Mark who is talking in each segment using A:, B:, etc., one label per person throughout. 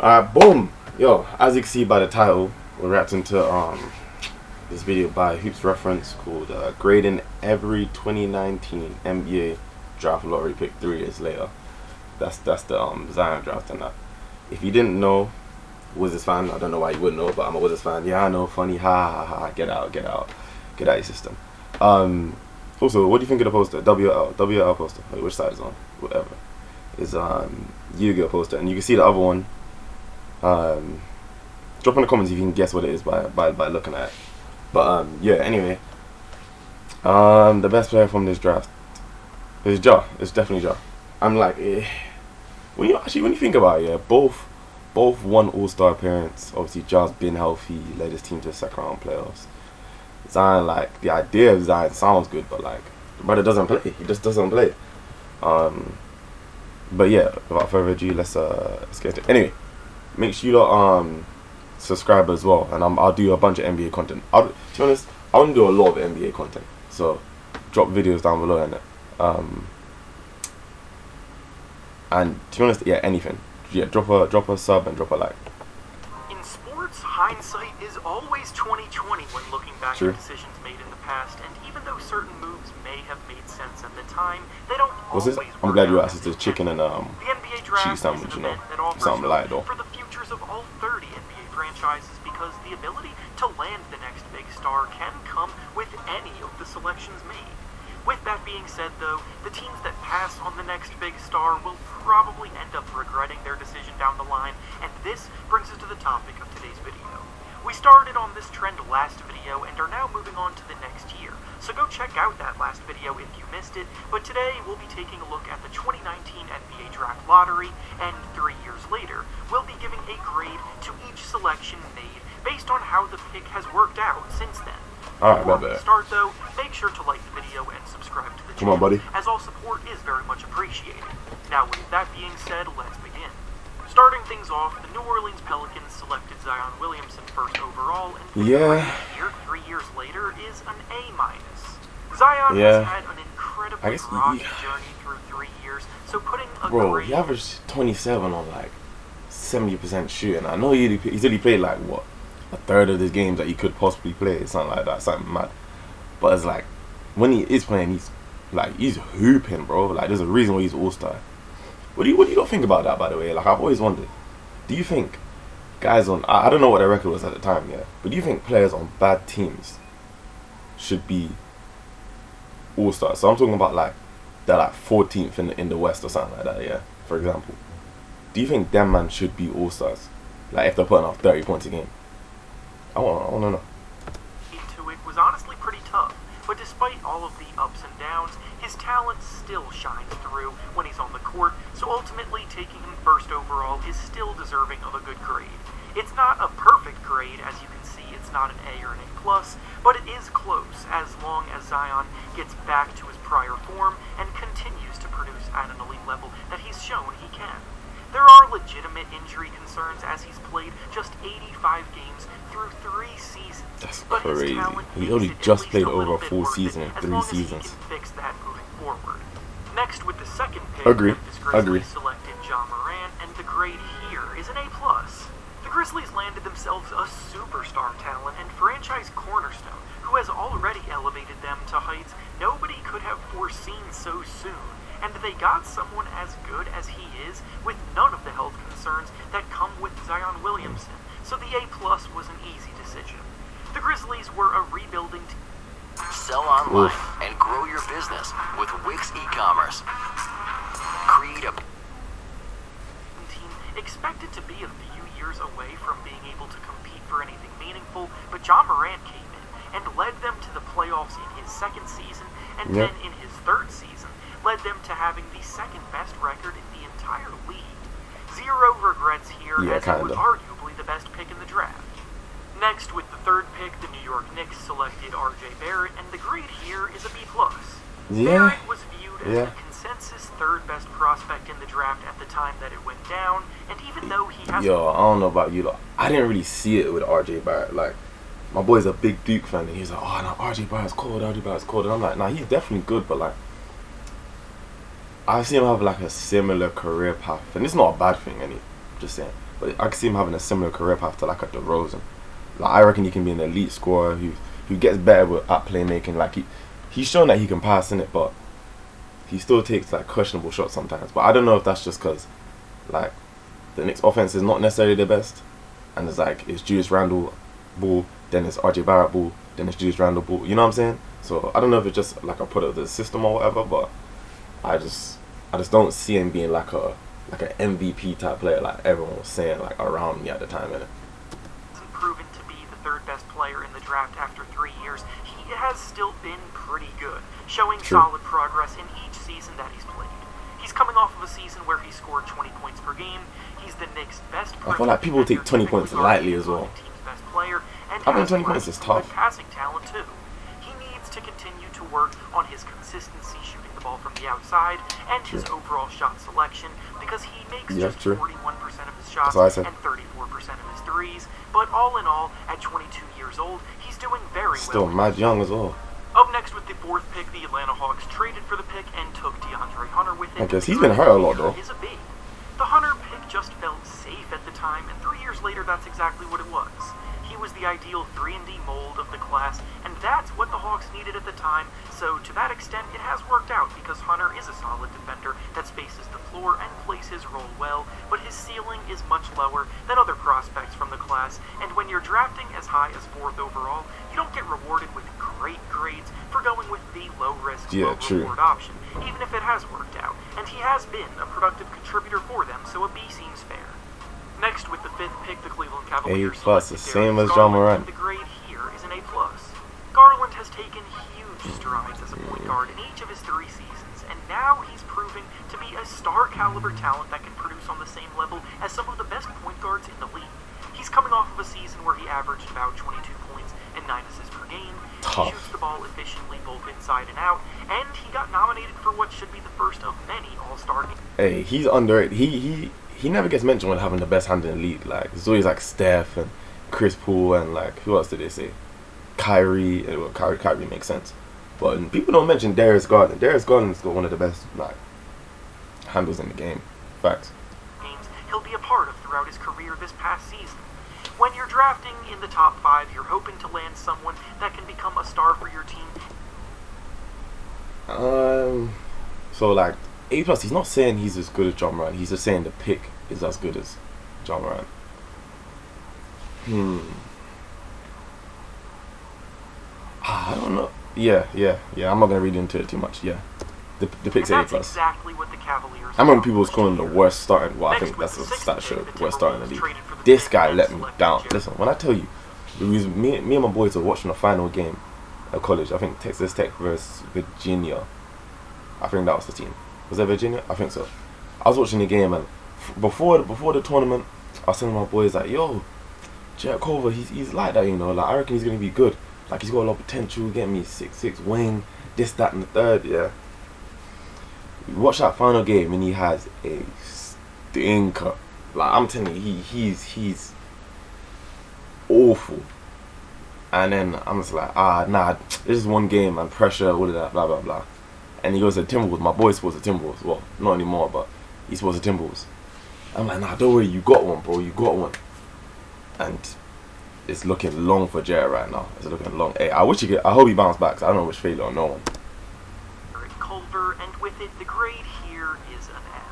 A: Alright, boom. Yo, as you can see by the title, we're reacting to this video by Hoops Reference called Grading Every 2019 NBA Draft Lottery Pick 3 Years Later. That's the Zion draft and that. If you didn't know, Wizards fan, I don't know why you wouldn't know, but I'm a Wizards fan. Yeah, I know, funny, ha ha ha, get out your system. Also, what do you think of the poster? WL poster, like which side is on? Whatever. Is Yu-Gi-Oh poster, and you can see the other one. Drop in the comments if you can guess what it is by looking at it. But yeah, anyway, the best player from this draft is Ja. It's definitely Ja. I'm like, when you think about it, yeah, both won All-Star appearance. Obviously, Ja's been healthy, led his team to the second round playoffs. Zion, like, the idea of Zion sounds good, but like, the brother doesn't play. He just doesn't play. But yeah, without further ado, let's get it. Anyway, make sure you subscribe as well, and I'll do a bunch of NBA content. To be honest, I want to do a lot of NBA content, so drop videos down below in it. And to be honest, yeah, anything. Yeah, drop a sub and drop a like.
B: In sports, hindsight is always 2020 when looking back
A: True.
B: at decisions made in the past, and even though certain moves may have made sense at the time, they don't
A: What's
B: always
A: this?
B: work
A: I'm glad you
B: out
A: asked.
B: as
A: It's the chicken and
B: The NBA draft
A: cheese sandwich,
B: is
A: you
B: an
A: know.
B: event that offers
A: Something light though.
B: for the futures of all 30 NBA franchises, because the ability to land the next big star can come with any of the selections made. With that being said, though, the teams that pass on the next big star will probably end up regretting their decision down the line, and this brings us to the topic of today's video. We started on this trend last video and are now moving on to the next year, so go check out that last video if you missed it, but today we'll be taking a look at the 2019 NBA Draft Lottery, and 3 years later, we'll be giving a grade to each selection made based on how the pick has worked out since then.
A: Alright,
B: Before
A: my
B: we
A: bad.
B: start though, make sure to like the video and subscribe to the
A: Come on,
B: channel,
A: buddy.
B: as all support is very much appreciated. Now with that being said, let's begin. Starting things off, the New Orleans Pelicans selected Zion Williamson first overall, and for
A: Yeah.
B: here 3 years later is an A-. Zion
A: Yeah.
B: has had an
A: I
B: incredibly
A: guess
B: rocky journey through 3 years, so putting a
A: Bro,
B: grade
A: he averaged 27 on like 70% shooting. I know he's only played like what, a third of the games that he could possibly play, something like that, something mad. But it's like when he is playing, he's hooping, bro. Like there's a reason why he's All-Star. What do you think about that, by the way? Like I've always wondered. Do you think guys on I don't know what their record was at the time, yeah, but do you think players on bad teams should be All-Stars? So I'm talking about like they're like 14th in the West or something like that, yeah. For example, do you think them man should be All-Stars? Like if they're putting up 30 points a game? I want to know.
B: into it was honestly pretty tough, but despite all of the ups and downs, his talent still shines through when he's on the court, so ultimately taking him first overall is still deserving of a good grade. It's not a perfect grade, as you can see, it's not an A or an A+, but it is close as long as Zion gets back to his prior form and continues to produce at an elite level that he's shown he can. There are legitimate injury concerns as he's played just 85 games through 3 seasons.
A: That's
B: but his
A: crazy.
B: talent
A: He
B: makes
A: only
B: it at
A: just
B: least
A: played
B: a
A: over
B: little
A: a
B: bit
A: full
B: worth it,
A: season in
B: as
A: 3
B: long as
A: seasons.
B: he can fix that moving forward. Next, with the second pick,
A: Agree.
B: Memphis Grizzlies
A: Agree.
B: selected Ja Morant, and the grade here is an A+. The Grizzlies landed themselves a superstar talent and franchise cornerstone who has already elevated them to heights nobody could have foreseen so soon, and they got someone as good as he is with none of the health concerns that come with Zion Williamson, so the A+ was an easy decision. The Grizzlies were a rebuilding team.
C: Sell online and grow your business with Wix e-commerce. Create a
B: team expected to be a few years away from being able to compete for anything meaningful, but Ja Morant came in and led them to the playoffs in his second season, and
A: Yep.
B: then in his third season led them to having the second best record in the entire league. Zero regrets here,
A: Yeah,
B: as it was
A: kinda.
B: arguably the best pick in the draft. Next, with the third pick, the New York Knicks selected RJ Barrett, and the grade here is a B+.
A: Yeah.
B: Barrett was viewed as
A: Yeah.
B: the consensus third best prospect in the draft at the time that it went down, and even though he has
A: Yo, I don't know about you, though. I didn't really see it with RJ Barrett. Like, my boy's a big Duke fan, and he's like, oh, no, RJ Barrett's cold, and I'm like, nah, he's definitely good, but like, I've seen him have like a similar career path, and it's not a bad thing, just saying. but I can see him having a similar career path to like a DeRozan. Like I reckon he can be an elite scorer who gets better at playmaking. Like he's shown that he can pass in it, but he still takes like questionable shots sometimes. But I don't know if that's just because like the Knicks offense is not necessarily the best, and it's Julius Randle ball, then it's RJ Barrett ball, then it's Julius Randle ball. You know what I'm saying? So I don't know if it's just like a product of the system or whatever, but I just don't see him being like an MVP type player like everyone was saying like around me at the time. Innit?
B: Hasn't proven to be the third best player in the draft after 3 years. He has still been pretty good, showing solid progress in each season that he's played. He's coming off of a season where he scored 20 points per game. He's the Knicks' best.
A: I feel like people take 20 points lightly as well.
B: Team's best player, and
A: I think 20 points is tough.
B: Passing talent too. He needs to continue to work on his consistency shooting the ball from the outside and his overall shot selection, because he makes just 41% of his shots and 34% of his threes. But all in all, at 22 years old, he's doing very well.
A: Still mad young as well.
B: Up next with the 4th pick, the Atlanta Hawks traded for the pick and took DeAndre Hunter with it.
A: I guess he's been hurt a lot though.
B: The Hunter pick just felt safe at the time, and 3 years later, that's exactly what it was. He was the ideal 3-and-D mold of the class, and that's what the Hawks needed at the time, so to that extent, it has worked out, because Hunter is a solid defender that spaces the floor and plays his role well, but his ceiling is much lower than other prospects from the class, and when you're drafting as high as 4th overall, you don't get rewarded with great grades for going with the low-risk, low-reward option, even if it has worked out, and he has been a productive contributor for them, so a B seems fair. Next, with the 5th pick, the Cleveland Cavaliers
A: A+, the same as John Morant.
B: The grade here is an A+. Garland has taken huge strides as a point guard in each of his 3 seasons, and now he's proving to be a star-caliber talent that can produce on the same level as some of the best point guards in the league. He's coming off of a season where he averaged about 22 points and 9 assists per game. He shoots the ball efficiently both inside and out, and he got nominated for what should be the first of many All-Star games.
A: Hey, he's underrated. He never gets mentioned when having the best hand in the league. Like it's always like Steph and Chris Paul and like who else did they say? Kyrie. Well, Kyrie makes sense, but people don't mention Darius Garland. Darius Garland's got one of the best like handles in the game. Facts.
B: He'll be a part of throughout his career this past season. When you're drafting in the top 5, you're hoping to land someone that can become a star for your team.
A: So like A+, he's not saying he's as good as John Morant. He's just saying the pick is as good as John Morant. I don't know. Yeah. I'm not gonna read into it too much. Yeah, the pick's A+.
B: Exactly what the Caliars.
A: I remember people was calling him the worst starting. Well, I think that's a stat show. Worst starting in the league. This guy let me down. Listen, when I tell you, it was me and my boys were watching a final game at college. I think Texas Tech versus Virginia. I think that was the team. Was that Virginia? I think so. I was watching the game, and before the tournament, I was telling my boys like, "Yo, Jarrett Culver, he's like that, you know. Like I reckon he's gonna be good. Like he's got a lot of potential. Get me 6'6" wing, this, that, and the third. Yeah." We watch that final game, and he has a stinker. Like I'm telling you, he's awful. And then I'm just like, nah, this is one game and pressure, all of that, blah blah blah. And he goes to Timberwolves. My boy supposed to Timberwolves. Well, not anymore, but he's supposed to Timberwolves. I'm like, nah, don't worry, you got one, bro. You got one. And it's looking long for Jarrett right now. It's looking long. Hey, I hope he bounce back. 'Cause I don't know which failure or no one.
B: Culver, and with it, the grade here is an F.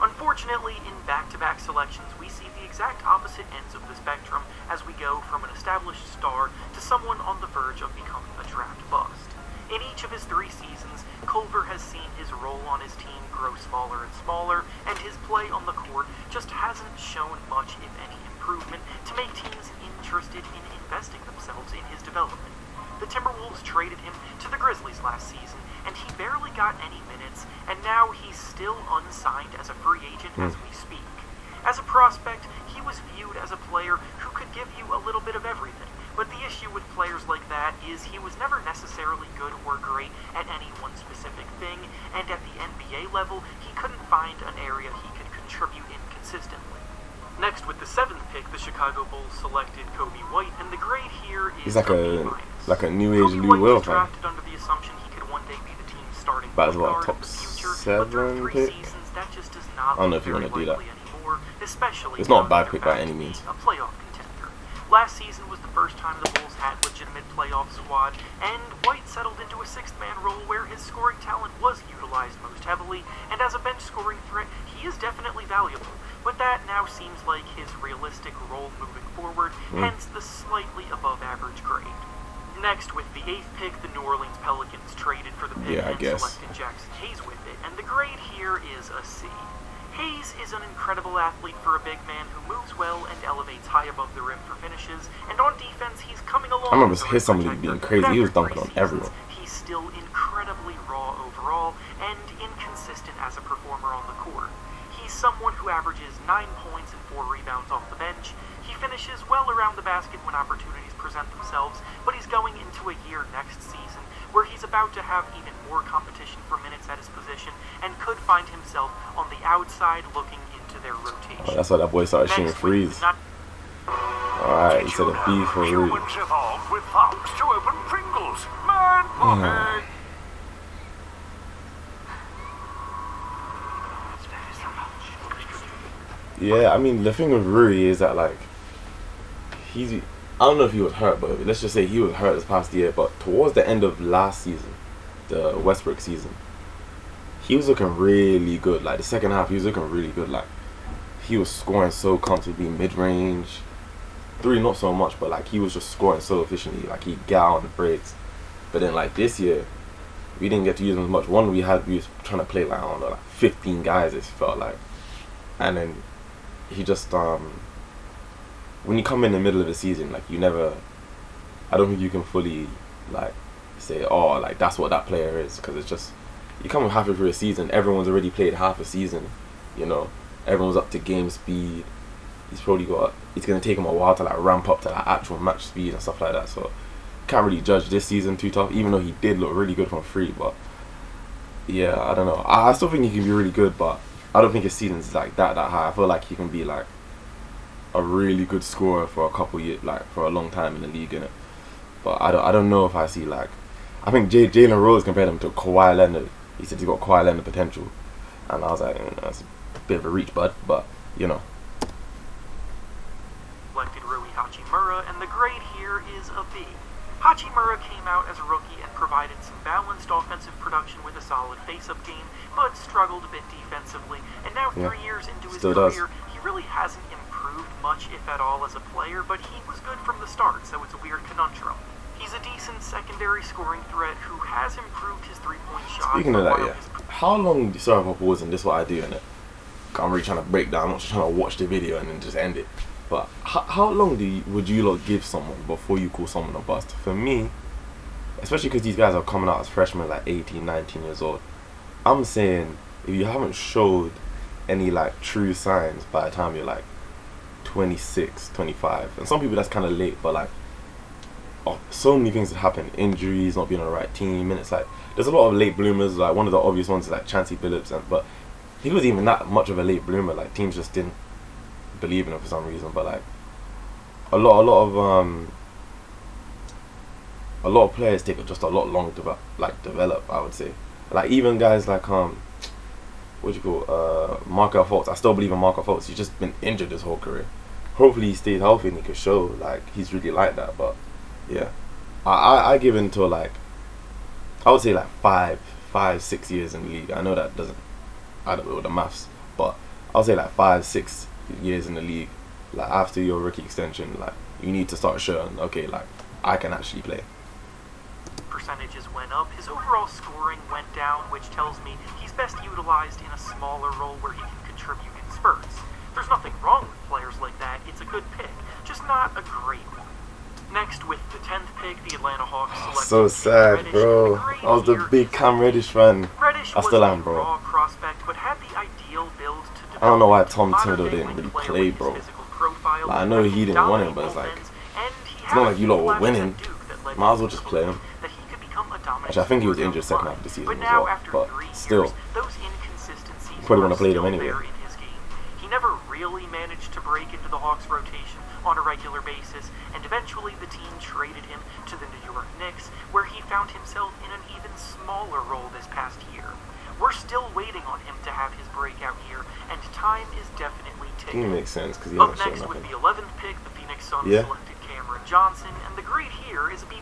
B: Unfortunately, in back-to-back selections, we see the exact opposite ends of the spectrum as we go from an established star to someone on the verge of becoming a draft bust. In each of his 3 seasons, Culver has seen his role on his team grow smaller and smaller, and his play on the court just hasn't shown much, if any, improvement to make teams interested in investing themselves in his development. The Timberwolves traded him to the Grizzlies last season, and he barely got any minutes, and now he's still unsigned as a free agent as we speak. As a prospect, he was viewed as a player who could give you a little bit of everything, but the issue with players like that is he was never necessarily good or great at any one specific thing, and at the NBA level, he couldn't find an area he could contribute in consistently. Next, with the 7th pick, the Chicago Bulls selected Kobe White, and the grade here is
A: he's like a new age Lou Will fan.
B: Drafted under the assumption he could one day be the team's starting
A: But as well,
B: guard
A: top
B: in the future,
A: 7
B: but through 3
A: pick.
B: seasons, that just does not
A: I don't know
B: look
A: if you want to
B: very
A: do that.
B: likely anymore. more, especially
A: It's not a
B: now
A: bad
B: that
A: pick
B: they're
A: by
B: back
A: any
B: to
A: means.
B: being a playoff contender. Last season was the first time the Bulls had legitimate playoff squad, and White settled into a sixth-man role where his scoring talent was utilized most heavily, and as a bench scoring threat, he is definitely valuable. But that now seems like his realistic role moving forward, hence the slightly above-average grade. Next, with the 8th pick, the New Orleans Pelicans traded for the pick
A: Yeah, I
B: and
A: guess.
B: selected Jackson Hayes with it, and the grade here is a C. Hayes is an incredible athlete for a big man who moves well and elevates high above the rim for finishes, and on defense he's coming along.
A: I remember
B: as a
A: his somebody
B: protector,
A: being crazy.
B: but
A: He was
B: after
A: dunking on
B: 3
A: everyone.
B: seasons, He's still incredibly raw overall and inconsistent as a performer on the court. He's someone who averages 9 points and 4 rebounds off the bench. He finishes well around the basket when opportunities present themselves, but he's going into a year next season where he's about to have even more competition for minutes at his position and could find himself on the outside looking into their rotation.
A: Oh, that's why that boy started shooting
B: Next, we
A: threes.
B: not
A: Alright, he said a B for Rui.
D: Humans evolved with thumbs to open Pringles. Man, okay.
A: Yeah, I mean, the thing with Rui is that, like, I don't know if he was hurt, but let's just say he was hurt this past year. But towards the end of last season, the Westbrook season, he was looking really good. Like, the second half, he was looking really good. Like, he was scoring so comfortably mid-range. 3, not so much, but, like, he was just scoring so efficiently. Like, he'd get out on the breaks. But then, like, this year, we didn't get to use him as much. We was trying to play, like, I don't know, like 15 guys, it felt like. And then he just, when you come in the middle of the season, like, I don't think you can fully, like, say, oh, like, that's what that player is. Because it's just, you come halfway through a season, everyone's already played half a season, you know. Everyone's up to game speed. It's going to take him a while to, like, ramp up to that actual match speed and stuff like that. So, can't really judge this season too tough, even though he did look really good from 3. But, yeah, I don't know. I still think he can be really good, but I don't think his season's, like, that high. I feel like he can be, like, a really good scorer for a couple years, like, for a long time in the league, innit? But I don't know if I see, like, I think Jalen Rose compared him to Kawhi Leonard. He said he's got Kawhi Leonard potential, and I was like, that's a bit of a reach, bud. But, you know.
B: Selected Rui Hachimura, and the grade here is a B. Hachimura came out as a rookie and provided some balanced offensive production with a solid face-up game, but struggled a bit defensively. And now, 3 years into his
A: Still does.
B: career, he really hasn't improved much, if at all, as a player, but he was good from the start, so it's a weird conundrum. He's a decent secondary scoring threat who has improved his three-point shot.
A: Speaking of that,
B: while
A: yeah.
B: his
A: How long, sorry if I pause, and this is what I do, innit? I'm really trying to break down, I'm not just trying to watch the video and then just end it. But how long would you lot give someone before you call someone a bust? For me, especially because these guys are coming out as freshmen, like 18, 19 years old, I'm saying if you haven't showed any, like, true signs by the time you're, like, 26, 25, and some people that's kind of late, but, like, so many things that happen, injuries, not being on the right team, and it's like there's a lot of late bloomers. Like, one of the obvious ones is like Chancey Billups, but he wasn't even that much of a late bloomer. Like, teams just didn't believe in him for some reason. But, like, a lot of players take just a lot longer to develop, I would say. Like, even guys like Markelle Fultz. I still believe in Markelle Fultz. He's just been injured his whole career. Hopefully he stays healthy and he can show, like, he's really like that. But yeah, I give him to, like, I would say, like, 5-6 years in the league. I know that doesn't, I don't know the maths, but I would say, like, 5-6 years in the league. Like, after your rookie extension, like, you need to start showing, okay, like, I can actually play.
B: percentages went up, his overall scoring went down, which tells me he's best utilized in a smaller role where he can contribute in spurts. There's nothing wrong with players like that, it's a good pick, just not a great one. Next, with the 10th pick, the Atlanta Hawks selected
A: So sad,
B: Reddish,
A: bro.
B: and the grade
A: I was the
B: here
A: big Cam Reddish fan.
B: Reddish
A: I still
B: was
A: am,
B: a
A: bro.
B: raw prospect, but had the ideal build to develop
A: I don't know why
B: into a
A: Tom
B: modern-day
A: Thibodeau didn't
B: wing
A: really
B: player
A: play,
B: with his
A: bro.
B: physical profile,
A: Like, I know he didn't want him, but it's like, it's not like you lot were winning. Might as well just play him. Actually, I think he was injured second half of the season as well, but still,
B: those inconsistencies
A: probably wanna
B: are
A: play them
B: still
A: anyway.
B: there in his game. He never really managed to break into the Hawks rotation on a regular basis, and eventually the team traded him to the New York Knicks, where he found himself in an even smaller role this past year. We're still waiting on him to have his breakout year, and time is definitely ticket.
A: It makes sense because he
B: Up
A: hasn't shown
B: next with
A: nothing.
B: the 11th pick, the Phoenix Suns
A: Yeah.
B: selected Cameron Johnson, and the grade here is a B+.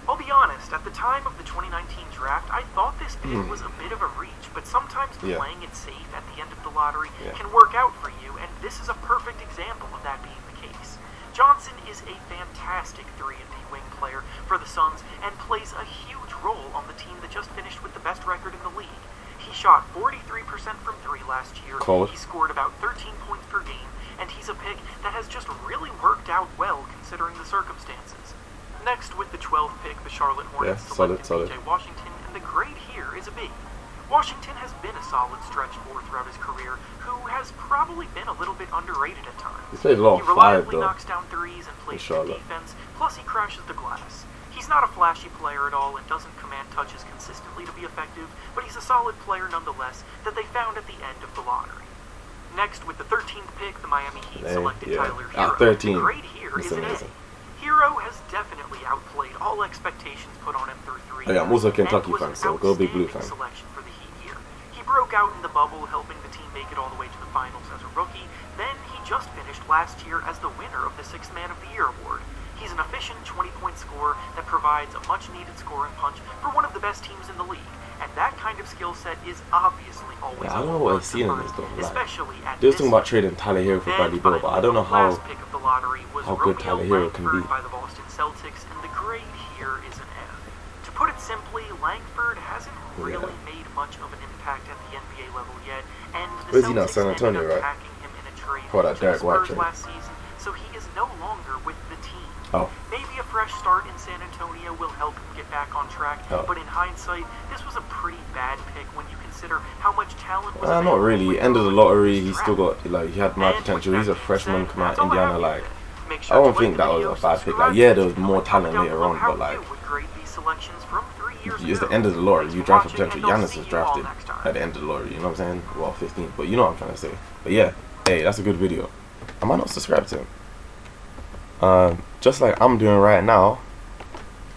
B: I'll be honest, at the time of the 2019 draft, I thought this pick was a bit of a reach, but sometimes
A: Yeah.
B: playing it safe at the end of the lottery
A: Yeah.
B: can work out for you, and this is a perfect example of that being the case. Johnson is a fantastic 3-and-D wing player for the Suns and plays a huge role on the team that just finished with the best record in the league. He shot 43% from 3 last year.
A: Cold.
B: He scored about 13 points per game, and he's a pick that has just really worked out well considering the circumstances. Next, with the 12th pick, the Charlotte Hornets selected
A: solid.
B: PJ Washington, and the grade here is a B. Washington has been a solid stretch 4 throughout his career, who has probably been a little bit underrated at times.
A: He's played a lot
B: He
A: of 5
B: reliably
A: though.
B: knocks down threes and plays good
A: Charlotte.
B: defense, plus he crashes the glass. He's not a flashy player at all and doesn't command touches consistently to be effective, but he's a solid player nonetheless that they found at the end of the lottery. Next, with the 13th pick, the Miami Heat selected
A: yeah.
B: Tyler
A: At
B: Hero.
A: 13.
B: The grade here
A: That's
B: is an A.
A: amazing.
B: Hero has definitely outplayed all expectations put on him through 3
A: Oh, yeah, I'm also a
B: years,
A: Kentucky
B: and was
A: fan,
B: an
A: so go Big Blue
B: outstanding
A: fan.
B: selection for the Heat here. He broke out in the bubble, helping the team make it all the way to the finals as a rookie. Then he just finished last year as the winner of the 6th Man of the Year award. He's an efficient 20-point scorer that provides a much-needed scoring punch for one of the best teams in the league. And that kind of skill set is obviously always
A: Yeah, I don't know
B: a
A: what
B: hard
A: I've
B: to
A: seen in
B: find,
A: this though. Like,
B: especially at
A: they was
B: this
A: talking about
B: level.
A: trading Tyler Hero for
B: Then
A: Bradley Beal, but I don't know
B: finally, the
A: how.
B: last pick of the lottery was
A: how good
B: Romeo
A: Tyler Hero can
B: Langford
A: be.
B: by the Boston Celtics, and the grade here is an F. To put it simply, Langford hasn't really made much of an impact at the NBA level yet, and the
A: Where's he now?
B: Celtics
A: San Antonio,
B: ended up
A: right?
B: packing him in a trade
A: For that
B: to the
A: Derek White
B: Spurs
A: trade.
B: last season, so he is no longer with the team.
A: Oh,
B: Maybe a fresh start in San Antonio will help him get back on track,
A: Oh.
B: but in hindsight, this was a pretty bad pick when you consider how much talent was
A: not
B: available
A: really.
B: with
A: End of the
B: early
A: lottery,
B: first
A: he still
B: draft.
A: got like he had mad
B: And
A: potential.
B: with
A: He's a
B: that being
A: freshman
B: said,
A: come out
B: that's all I
A: Indiana.
B: have
A: Like
B: for you. Make
A: I
B: sure to
A: don't
B: like
A: think
B: the
A: that was
B: video,
A: a bad pick.
B: subscribe
A: Like yeah,
B: to
A: there
B: the
A: was
B: channel,
A: more
B: and comment
A: talent
B: down
A: later
B: below
A: on,
B: how
A: but like
B: you would grade these selections from 3 years
A: it's the
B: ago.
A: end of the lottery.
B: Thanks
A: You
B: for
A: draft
B: watching,
A: potential.
B: and I'll
A: Giannis
B: see
A: is
B: you all
A: drafted
B: next time.
A: at the end of the lottery. You know what I'm saying? Well, 15th, but you know what I'm trying to say. But yeah, hey, that's a good video. I might not subscribe to him. Just like I'm doing right now.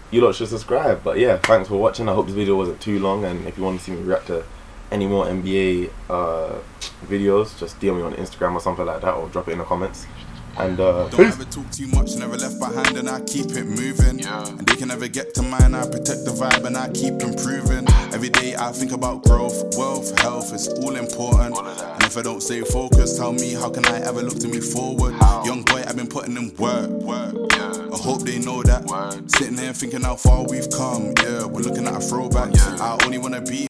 A: You lot should subscribe. But yeah, thanks for watching. I hope this video wasn't too long. And if you want to see me react to any more NBA videos, just DM me on Instagram or something like that, or drop it in the comments. And
E: Don't
A: peace.
E: ever talk too much, never left behind, and I keep it moving. And they can never get to mine, I protect the vibe and I keep improving. Every day I think about growth, wealth, health, it's all important. And if I don't stay focused, tell me how can I ever look to move forward? Young boy, I've been putting in work. I hope they know that. Sitting here thinking how far we've come, yeah, we're looking at a throwback. I only wanna be